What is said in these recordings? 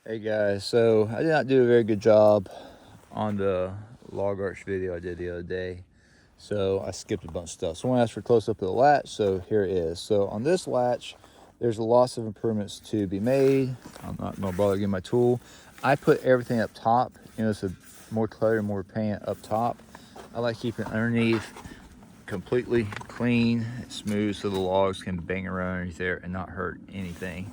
Hey guys, so I did not do a very good job on the log arch video I did the other day. So I skipped a bunch of stuff. So I want to ask for a close up of the latch. So here it is. So on this latch, there's lots of improvements to be made. I'm not going to bother getting my tool. I put everything up top. You know, it's a more clutter, more paint up top. I like keeping it underneath completely clean, smooth, so the logs can bang around underneath there and not hurt anything.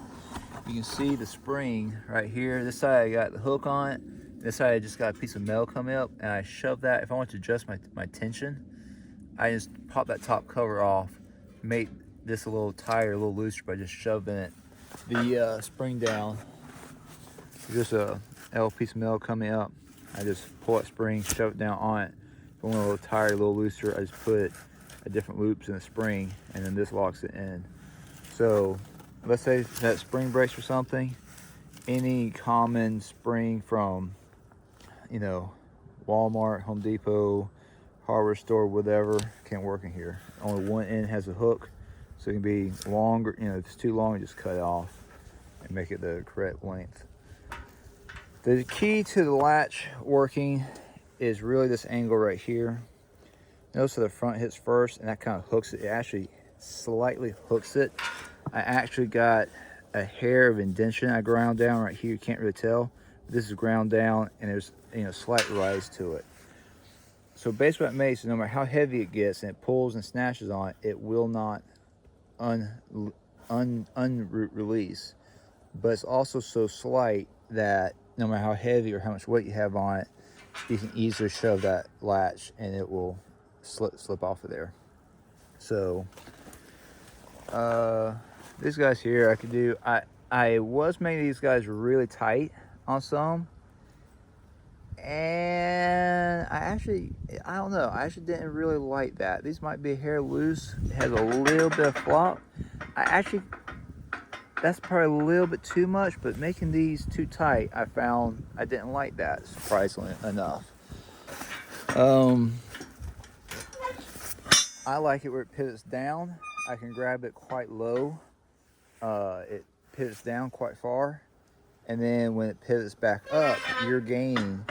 You can see the spring right here. This side I got the hook on it. This side I just got a piece of metal coming up, and I shove that. If I want to adjust my tension, I just pop that top cover off, make this a little tighter, a little looser by just shoving it. The spring down. Just a L piece of metal coming up. I just pull that spring, shove it down on it. If I want a little tighter, a little looser, I just put a different loops in the spring, and then this locks it in. So let's say that spring breaks or something, any common spring from, you know, Walmart, Home Depot, hardware store, whatever, can't work in here. Only one end has a hook, so it can be longer. You know, if it's too long, just cut it off and make it the correct length. The key to the latch working is really this angle right here. Notice how the front hits first, and that kind of hooks it. It actually slightly hooks it. I actually got a hair of indentation I ground down right here. You can't really tell. This is ground down, and there's, you know, slight rise to it. So basically what it makes is no matter how heavy it gets and it pulls and snatches on it, it will not release. But it's also so slight that no matter how heavy or how much weight you have on it, you can easily shove that latch and it will slip off of there. So these guys here I could do. I was making these guys really tight on some, and I don't know, I actually didn't really like that. These might be a hair loose. It has a little bit of flop. That's probably a little bit too much, but making these too tight, I found I didn't like that, surprisingly enough. I like it where it pivots down. I can grab it quite low. It pivots down quite far. And then when it pivots back up, you're gaining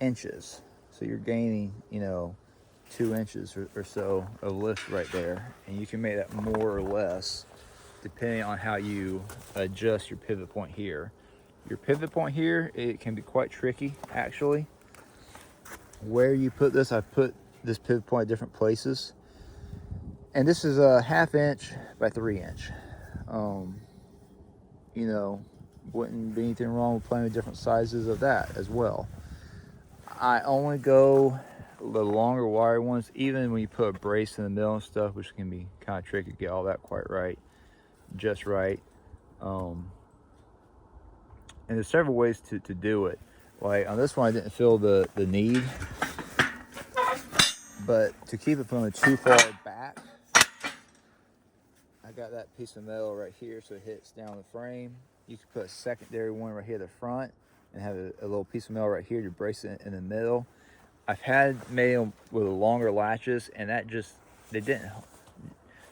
inches. So you're gaining, you know, 2 inches or so of lift right there. And you can make that more or less depending on how you adjust your pivot point here. Your pivot point here, it can be quite tricky actually. Where you put this, I put this pivot point at different places. And this is a 1/2 inch by 3 inch. You know, wouldn't be anything wrong with playing with different sizes of that as well. I only go the longer wire ones, even when you put a brace in the middle and stuff, which can be kind of tricky to get all that quite right, just right. And there's several ways to do it. Like on this one, I didn't feel the need, but to keep it from too far back, I got that piece of metal right here so it hits down the frame. You could put a secondary one right here at the front and have a little piece of metal right here to brace it in the middle. I've had made them with longer latches, and that just, they didn't,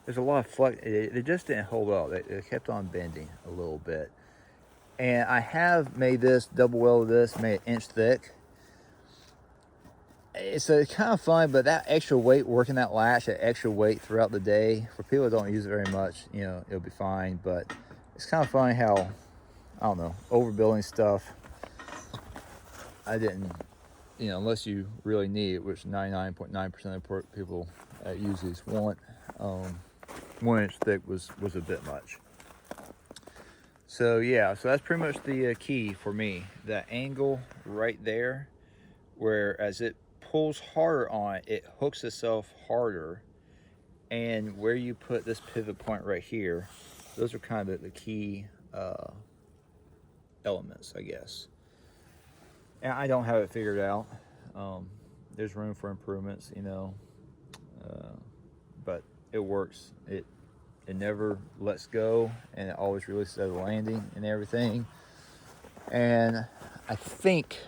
there's a lot of flex, they just didn't hold up. They kept on bending a little bit. And I have made this, double welded this, made it 1 inch thick. It's kind of fun, but that extra weight, working that latch, that extra weight throughout the day, for people that don't use it very much, you know, it'll be fine. But it's kind of funny how, I don't know, overbuilding stuff, I didn't, you know, unless you really need it, which 99.9% of people that use these want, 1 inch thick was a bit much. So yeah, so that's pretty much the key for me. That angle right there, where as it pulls harder on it, it hooks itself harder. And where you put this pivot point right here, those are kind of the key elements, I guess. And I don't have it figured out. There's room for improvements, you know, but it works. It never lets go, and it always releases at the landing and everything. And I think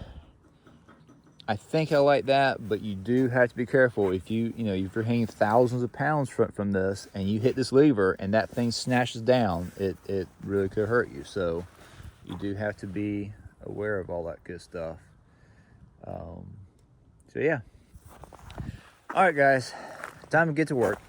I like that, but you do have to be careful. If you know, if you're hanging thousands of pounds from this and you hit this lever and that thing snatches down, it really could hurt you. So you do have to be aware of all that good stuff. So yeah. All right, guys, time to get to work.